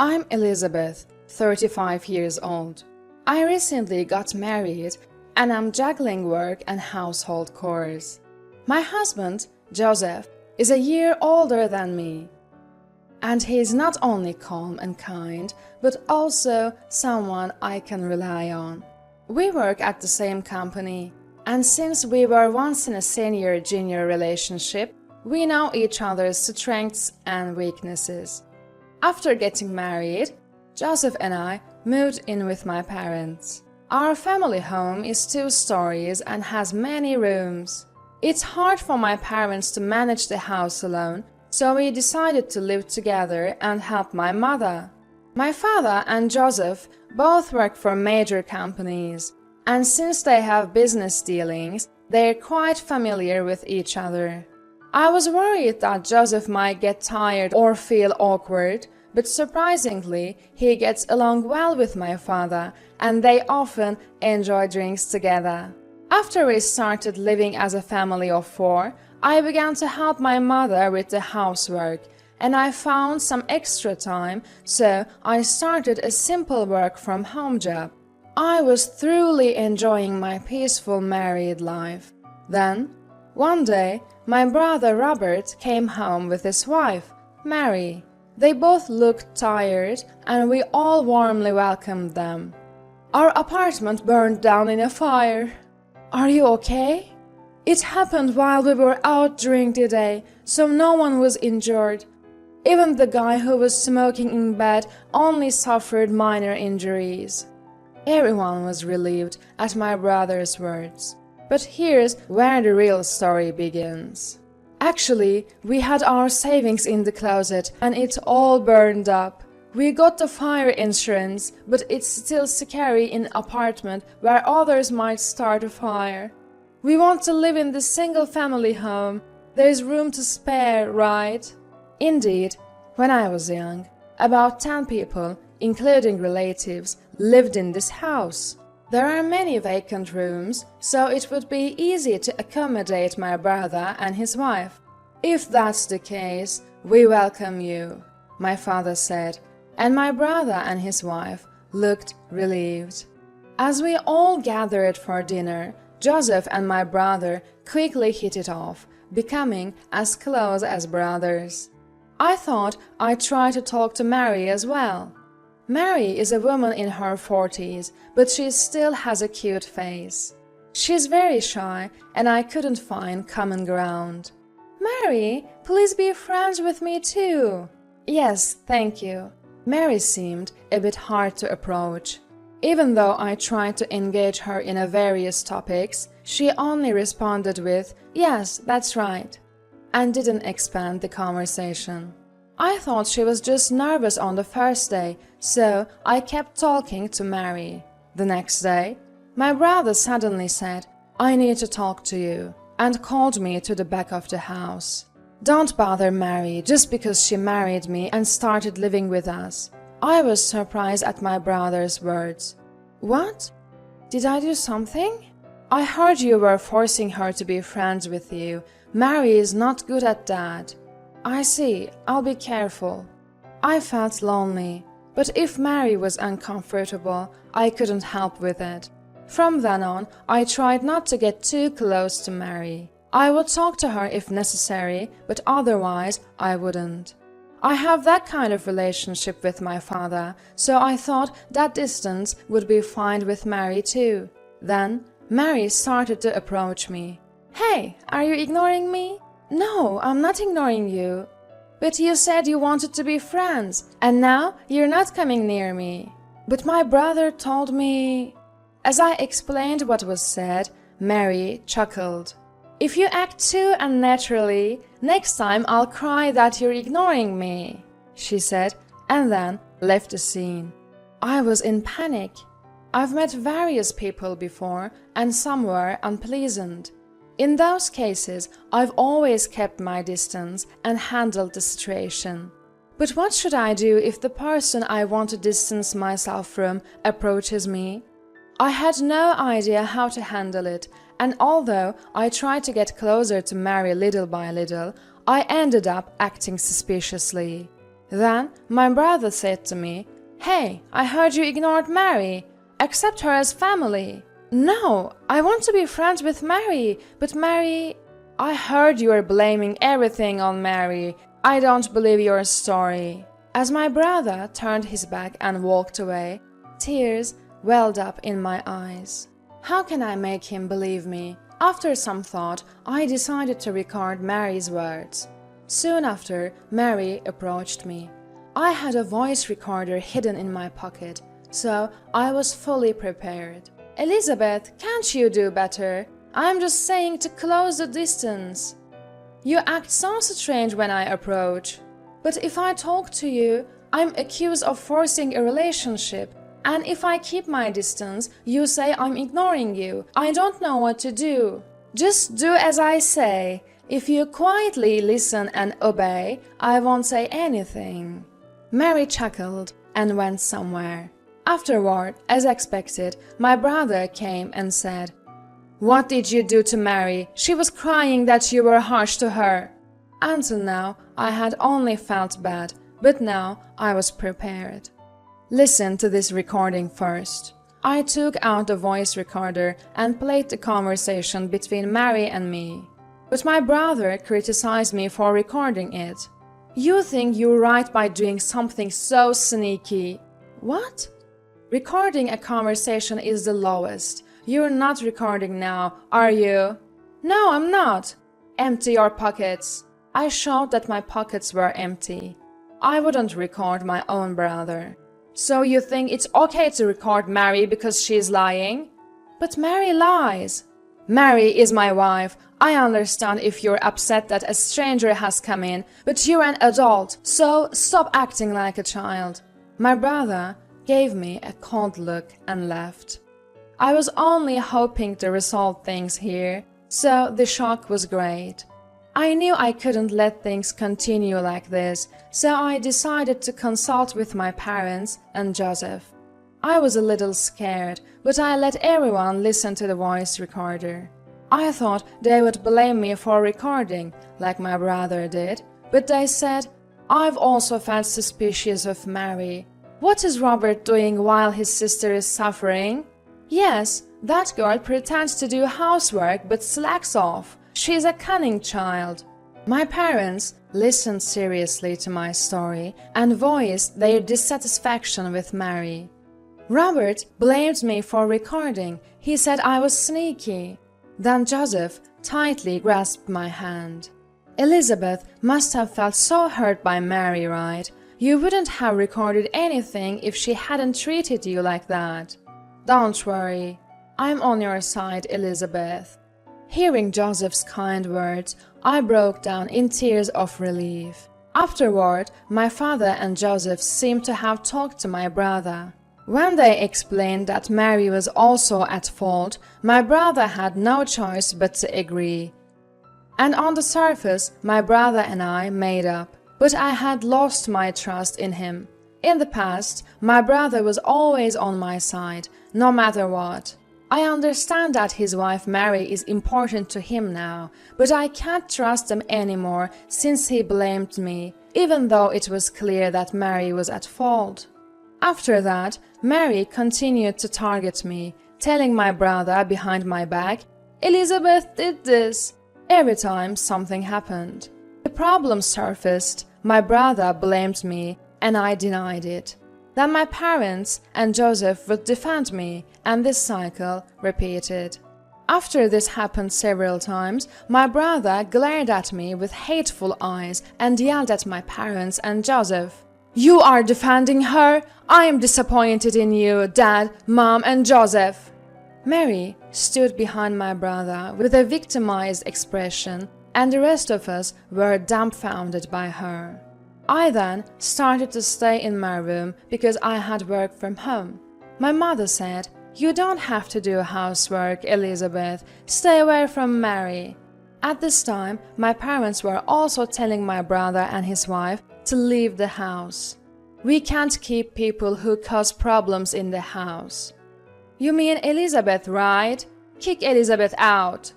I'm Elizabeth, 35 years old. I recently got married and I'm juggling work and household chores. My husband, Joseph, is a year older than me. And he's not only calm and kind, but also someone I can rely on. We work at the same company, and since we were once in a senior-junior relationship, we know each other's strengths and weaknesses. After getting married, Joseph and I moved in with my parents. Our family home is 2 stories and has many rooms. It's hard for my parents to manage the house alone, so we decided to live together and help my mother. My father and Joseph both work for major companies, and since they have business dealings, they're quite familiar with each other. I was worried that Joseph might get tired or feel awkward, but surprisingly, he gets along well with my father, and they often enjoy drinks together. After we started living as a family of 4, I began to help my mother with the housework, and I found some extra time, so I started a simple work-from-home job. I was thoroughly enjoying my peaceful married life. Then, one day, my brother Robert came home with his wife, Mary. They both looked tired, and we all warmly welcomed them. Our apartment burned down in a fire. Are you okay? It happened while we were out during the day, so no one was injured. Even the guy who was smoking in bed only suffered minor injuries. Everyone was relieved at my brother's words. But here's where the real story begins. Actually, we had our savings in the closet and it all burned up. We got the fire insurance, but it's still scary in an apartment where others might start a fire. We want to live in the single-family home. There's room to spare, right? Indeed, when I was young, about 10 people, including relatives, lived in this house. There are many vacant rooms, so it would be easy to accommodate my brother and his wife. If that's the case, we welcome you, my father said, and my brother and his wife looked relieved. As we all gathered for dinner, Joseph and my brother quickly hit it off, becoming as close as brothers. I thought I'd try to talk to Mary as well. Mary is a woman in her 40s, but she still has a cute face. She's very shy, and I couldn't find common ground. Mary, please be friends with me too. Yes, thank you. Mary seemed a bit hard to approach. Even though I tried to engage her in various topics, she only responded with, "Yes, that's right," and didn't expand the conversation. I thought she was just nervous on the first day, so I kept talking to Mary. The next day, my brother suddenly said, "I need to talk to you," and called me to the back of the house. "Don't bother Mary just because she married me and started living with us." I was surprised at my brother's words. "What? Did I do something? I heard you were forcing her to be friends with you. Mary is not good at that." "I see, I'll be careful." I felt lonely, but if Mary was uncomfortable, I couldn't help with it. From then on, I tried not to get too close to Mary. I would talk to her if necessary, but otherwise I wouldn't. I have that kind of relationship with my father, so I thought that distance would be fine with Mary too. Then Mary started to approach me. "Hey, are you ignoring me?" "No, I'm not ignoring you." "But you said you wanted to be friends, and now you're not coming near me." "But my brother told me..." As I explained what was said, Mary chuckled. "If you act too unnaturally, next time I'll cry that you're ignoring me," she said, and then left the scene. I was in panic. I've met various people before, and some were unpleasant. In those cases, I've always kept my distance and handled the situation. But what should I do if the person I want to distance myself from approaches me? I had no idea how to handle it, and although I tried to get closer to Mary little by little, I ended up acting suspiciously. Then my brother said to me, "Hey, I heard you ignored Mary. Accept her as family." "No, I want to be friends with Mary, but Mary—" "I heard you are blaming everything on Mary. I don't believe your story." As my brother turned his back and walked away, tears welled up in my eyes. How can I make him believe me? After some thought, I decided to record Mary's words. Soon after, Mary approached me. I had a voice recorder hidden in my pocket, so I was fully prepared. "Elizabeth, can't you do better? I'm just saying to close the distance. You act so strange when I approach. But if I talk to you, I'm accused of forcing a relationship. And if I keep my distance, you say I'm ignoring you. I don't know what to do. Just do as I say. If you quietly listen and obey, I won't say anything." Mary chuckled and went somewhere. Afterward, as expected, my brother came and said, "What did you do to Mary? She was crying that you were harsh to her." Until now, I had only felt bad, but now I was prepared. Listen to this recording first. I took out the voice recorder and played the conversation between Mary and me. But my brother criticized me for recording it. "You think you're right by doing something so sneaky." "What?" "Recording a conversation is the lowest. You're not recording now, are you?" "No, I'm not." "Empty your pockets." I showed that my pockets were empty. I wouldn't record my own brother. "So you think it's okay to record Mary because she's lying?" "But Mary lies." "Mary is my wife. I understand if you're upset that a stranger has come in, but you're an adult, so stop acting like a child." My brother gave me a cold look and left. I was only hoping to resolve things here, so the shock was great. I knew I couldn't let things continue like this, so I decided to consult with my parents and Joseph. I was a little scared, but I let everyone listen to the voice recorder. I thought they would blame me for recording, like my brother did, but they said, "I've also felt suspicious of Mary. What is Robert doing while his sister is suffering?" "Yes, that girl pretends to do housework but slacks off. She's a cunning child." My parents listened seriously to my story and voiced their dissatisfaction with Mary. Robert blamed me for recording. He said I was sneaky. Then Joseph tightly grasped my hand. "Elizabeth must have felt so hurt by Mary, right? You wouldn't have recorded anything if she hadn't treated you like that." "Don't worry. I'm on your side, Elizabeth." Hearing Joseph's kind words, I broke down in tears of relief. Afterward, my father and Joseph seemed to have talked to my brother. When they explained that Mary was also at fault, my brother had no choice but to agree. And on the surface, my brother and I made up, but I had lost my trust in him. In the past, my brother was always on my side, no matter what. I understand that his wife Mary is important to him now, but I can't trust him anymore since he blamed me, even though it was clear that Mary was at fault. After that, Mary continued to target me, telling my brother behind my back, "Elizabeth did this," every time something happened. The problem surfaced, my brother blamed me, and I denied it. Then my parents and Joseph would defend me, and this cycle repeated. After this happened several times, my brother glared at me with hateful eyes and yelled at my parents and Joseph. "You are defending her? I am disappointed in you, Dad, Mom, and Joseph." Mary stood behind my brother with a victimized expression, and the rest of us were dumbfounded by her. I then started to stay in my room because I had work from home. My mother said, "You don't have to do housework, Elizabeth. Stay away from Mary." At this time, my parents were also telling my brother and his wife to leave the house. "We can't keep people who cause problems in the house." "You mean Elizabeth, right? Kick Elizabeth out."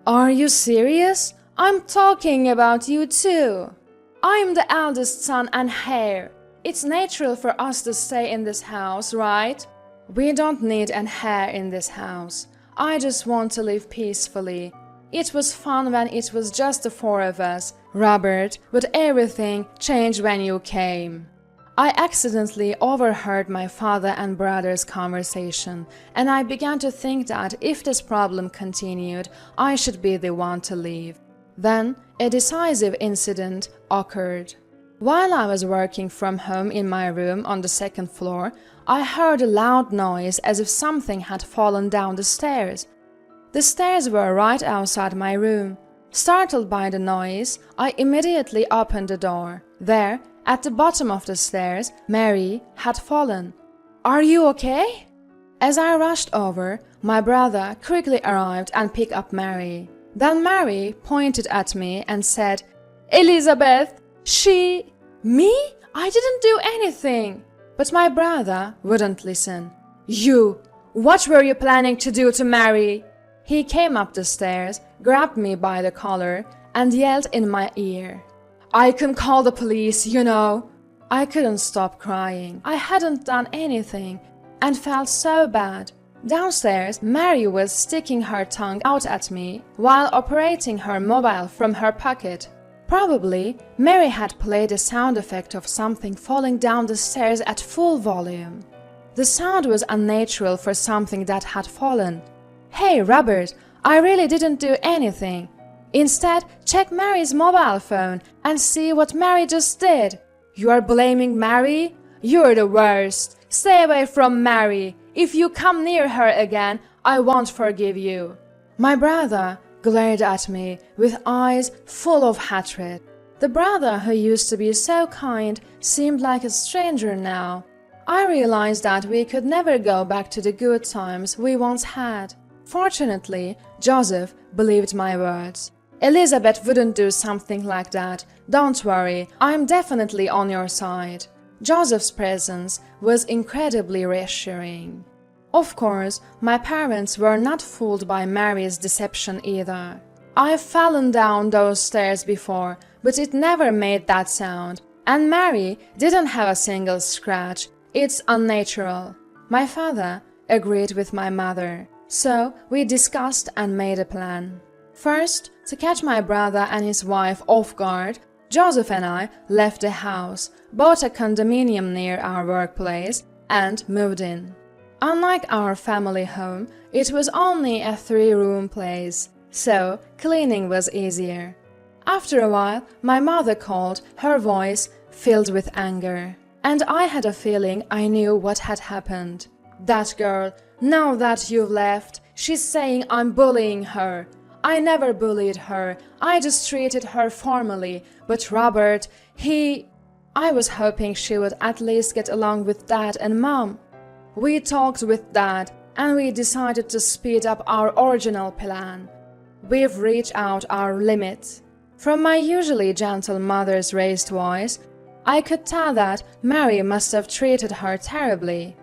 "Are you serious? I'm talking about you too." I'm the eldest son and heir. It's natural for us to stay in this house, right? We don't need an heir in this house. I just want to live peacefully. It was fun when it was just the four of us, Robert, but everything changed when you came. I accidentally overheard my father and brother's conversation, and I began to think that if this problem continued, I should be the one to leave. Then, a decisive incident occurred. While I was working from home in my room on the second floor, I heard a loud noise as if something had fallen down the stairs. The stairs were right outside my room. Startled by the noise, I immediately opened the door. There, at the bottom of the stairs, Mary had fallen. "Are you okay?" As I rushed over, my brother quickly arrived and picked up Mary. Then Mary pointed at me and said, "Elizabeth, Me? I didn't do anything." But my brother wouldn't listen. What were you planning to do to Mary?" He came up the stairs, grabbed me by the collar, and yelled in my ear, "I can call the police, you know." I couldn't stop crying. I hadn't done anything and felt so bad. Downstairs, Mary was sticking her tongue out at me while operating her mobile from her pocket. Probably, Mary had played a sound effect of something falling down the stairs at full volume. The sound was unnatural for something that had fallen. "Hey, Robert, I really didn't do anything. Instead, check Mary's mobile phone and see what Mary just did." "You are blaming Mary? You're the worst. Stay away from Mary. If you come near her again, I won't forgive you." My brother glared at me with eyes full of hatred. The brother who used to be so kind seemed like a stranger now. I realized that we could never go back to the good times we once had. Fortunately, Joseph believed my words. "Elizabeth wouldn't do something like that. Don't worry, I'm definitely on your side." Joseph's presence was incredibly reassuring. Of course, my parents were not fooled by Mary's deception either. I've fallen down those stairs before, but it never made that sound. And Mary didn't have a single scratch. It's unnatural. My father agreed with my mother. So we discussed and made a plan. First, to catch my brother and his wife off guard, Joseph and I left the house, bought a condominium near our workplace, and moved in. Unlike our family home, it was only a 3-room place, so cleaning was easier. After a while, my mother called, her voice filled with anger, and I had a feeling I knew what had happened. "That girl, now that you've left, she's saying I'm bullying her. I never bullied her, I just treated her formally, but Robert, I was hoping she would at least get along with Dad and Mom. We talked with Dad, and we decided to speed up our original plan. We've reached out our limit." From my usually gentle mother's raised voice, I could tell that Mary must have treated her terribly.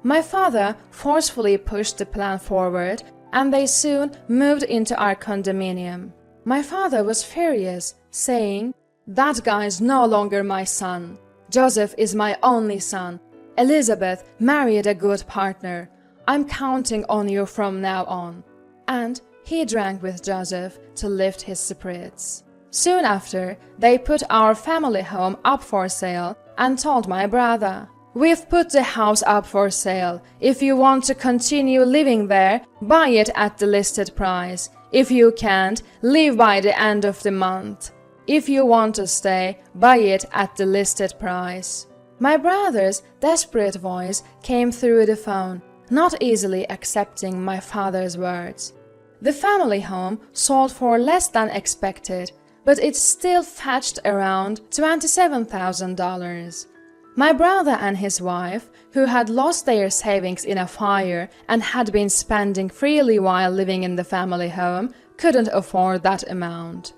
My father forcefully pushed the plan forward, and they soon moved into our condominium. My father was furious, saying, "That guy's no longer my son. Joseph is my only son. Elizabeth married a good partner. I'm counting on you from now on." And he drank with Joseph to lift his spirits. Soon after, they put our family home up for sale and told my brother, "We've put the house up for sale. If you want to continue living there, buy it at the listed price. If you can't, leave by the end of the month. If you want to stay, buy it at the listed price." My brother's desperate voice came through the phone, not easily accepting my father's words. The family home sold for less than expected, but it still fetched around $27,000. My brother and his wife, who had lost their savings in a fire and had been spending freely while living in the family home, couldn't afford that amount.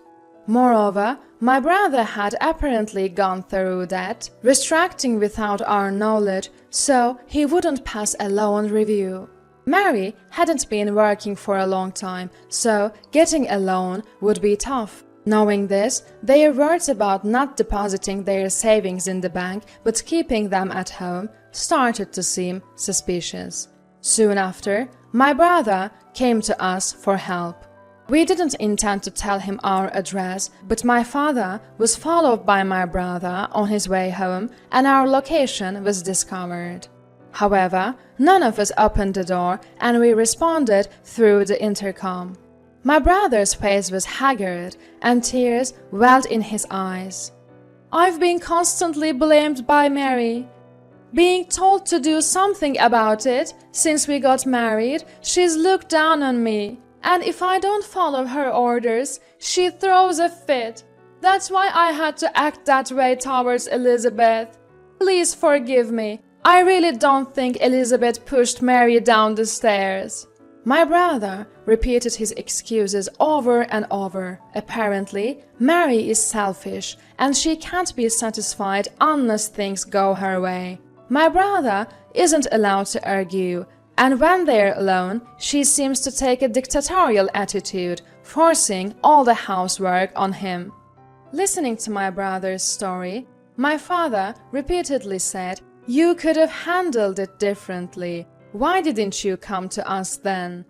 Moreover, my brother had apparently gone through debt, restricting without our knowledge, so he wouldn't pass a loan review. Mary hadn't been working for a long time, so getting a loan would be tough. Knowing this, their words about not depositing their savings in the bank but keeping them at home started to seem suspicious. Soon after, my brother came to us for help. We didn't intend to tell him our address, but my father was followed by my brother on his way home and our location was discovered. However, none of us opened the door and we responded through the intercom. My brother's face was haggard and tears welled in his eyes. "I've been constantly blamed by Mary. Being told to do something about it since we got married, she's looked down on me. And if I don't follow her orders, she throws a fit. That's why I had to act that way towards Elizabeth. Please forgive me. I really don't think Elizabeth pushed Mary down the stairs." My brother repeated his excuses over and over. Apparently, Mary is selfish and she can't be satisfied unless things go her way. My brother isn't allowed to argue, and when they're alone, she seems to take a dictatorial attitude, forcing all the housework on him. Listening to my brother's story, my father repeatedly said, "You could have handled it differently. Why didn't you come to us then?"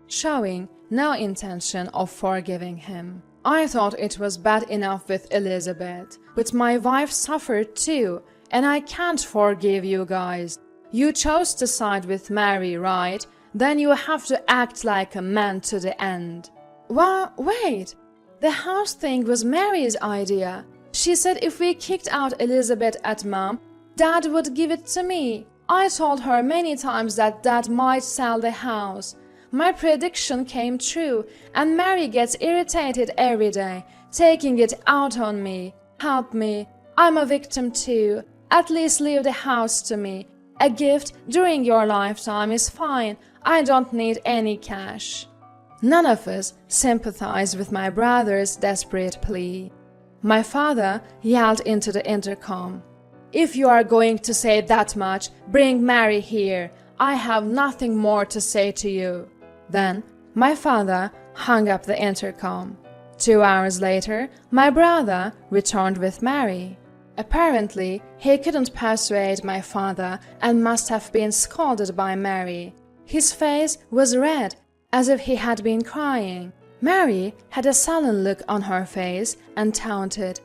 Showing no intention of forgiving him. I thought it was bad enough with Elizabeth, but my wife suffered too, and I can't forgive you guys. You chose to side with Mary, right? Then you have to act like a man to the end. Wait! The house thing was Mary's idea. She said if we kicked out Elizabeth at Mom, Dad would give it to me. I told her many times that Dad might sell the house. My prediction came true, and Mary gets irritated every day, taking it out on me. Help me. I'm a victim too. At least leave the house to me. A gift during your lifetime is fine. I don't need any cash. None of us sympathized with my brother's desperate plea. My father yelled into the intercom, "If you are going to say that much, bring Mary here. I have nothing more to say to you." Then my father hung up the intercom. 2 hours later, my brother returned with Mary. Apparently, he couldn't persuade my father and must have been scolded by Mary. His face was red, as if he had been crying. Mary had a sullen look on her face and taunted,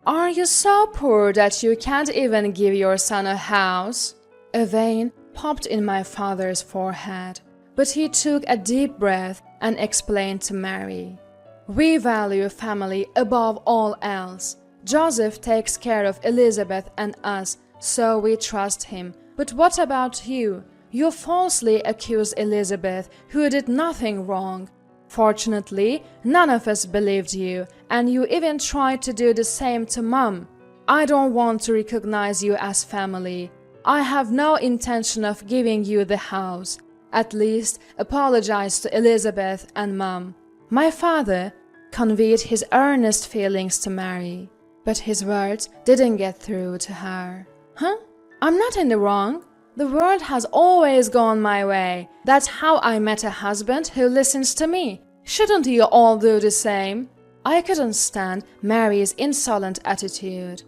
"Are you so poor that you can't even give your son a house?" A vein popped in my father's forehead, but he took a deep breath and explained to Mary, "We value family above all else. Joseph takes care of Elizabeth and us, so we trust him. But what about you? You falsely accused Elizabeth, who did nothing wrong. Fortunately, none of us believed you, and you even tried to do the same to Mom. I don't want to recognize you as family. I have no intention of giving you the house. At least apologize to Elizabeth and Mom." My father conveyed his earnest feelings to Mary, but his words didn't get through to her. "Huh? I'm not in the wrong. The world has always gone my way. That's how I met a husband who listens to me. Shouldn't you all do the same?" I couldn't stand Mary's insolent attitude.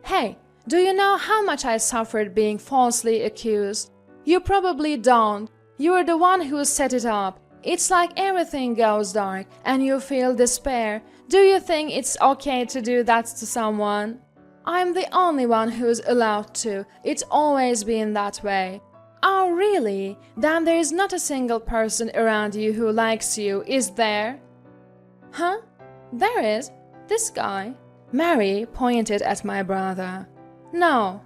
"Hey, do you know how much I suffered being falsely accused? You probably don't. You're the one who set it up. It's like everything goes dark and you feel despair. Do you think it's okay to do that to someone? I'm the only one who's allowed to. It's always been that way." "Oh, really? Then there is not a single person around you who likes you, is there?" "Huh? There is. This guy." Mary pointed at my brother. No,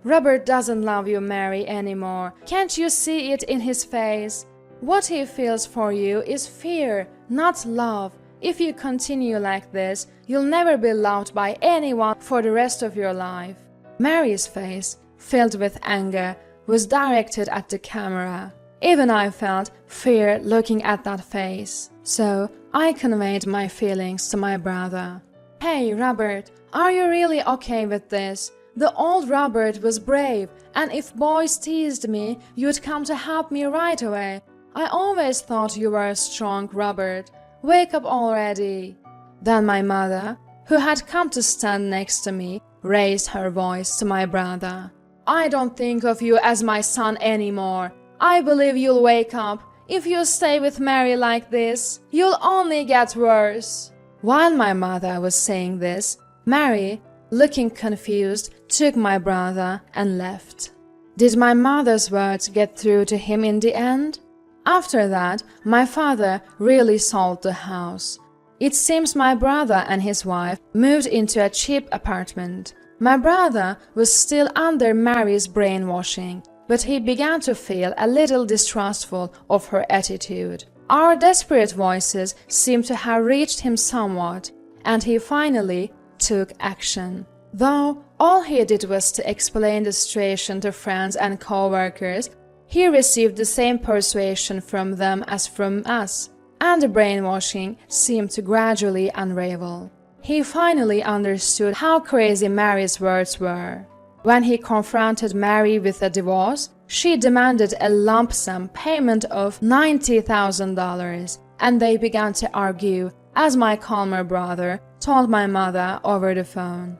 Robert doesn't love you, Mary, anymore. Can't you see it in his face? What he feels for you is fear, not love. If you continue like this, you'll never be loved by anyone for the rest of your life." Mary's face, filled with anger, was directed at the camera. Even I felt fear looking at that face. So I conveyed my feelings to my brother. "Hey, Robert, are you really okay with this? The old Robert was brave, and if boys teased me, you'd come to help me right away. I always thought you were strong, Robert. Wake up already." Then my mother, who had come to stand next to me, raised her voice to my brother. "I don't think of you as my son anymore. I believe you'll wake up. If you stay with Mary like this, you'll only get worse." While my mother was saying this, Mary, looking confused, took my brother and left. Did my mother's words get through to him in the end? After that, my father really sold the house. It seems my brother and his wife moved into a cheap apartment. My brother was still under Mary's brainwashing, but he began to feel a little distrustful of her attitude. Our desperate voices seemed to have reached him somewhat, and he finally took action. Though all he did was to explain the situation to friends and co-workers, he received the same persuasion from them as from us, and the brainwashing seemed to gradually unravel. He finally understood how crazy Mary's words were. When he confronted Mary with a divorce, she demanded a lump sum payment of $90,000, and they began to argue, as my calmer brother told my mother over the phone.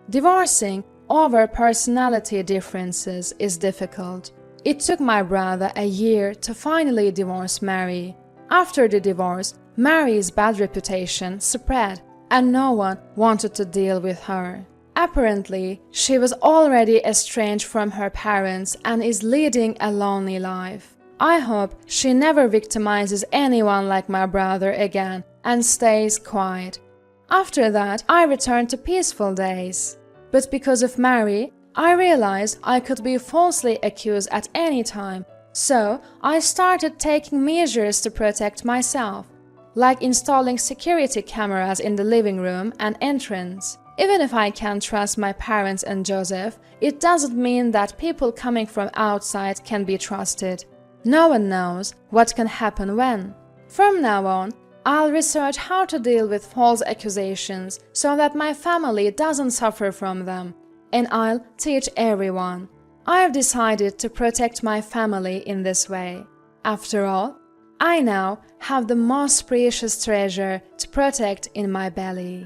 Divorcing over personality differences is difficult. It took my brother a year to finally divorce Mary. After the divorce, Mary's bad reputation spread, and no one wanted to deal with her. Apparently, she was already estranged from her parents and is leading a lonely life. I hope she never victimizes anyone like my brother again and stays quiet. After that, I returned to peaceful days. But because of Mary, I realized I could be falsely accused at any time, so I started taking measures to protect myself, like installing security cameras in the living room and entrance. Even if I can't trust my parents and Joseph, it doesn't mean that people coming from outside can be trusted. No one knows what can happen when. From now on, I'll research how to deal with false accusations so that my family doesn't suffer from them, and I'll teach everyone. I've decided to protect my family in this way. After all, I now have the most precious treasure to protect in my belly.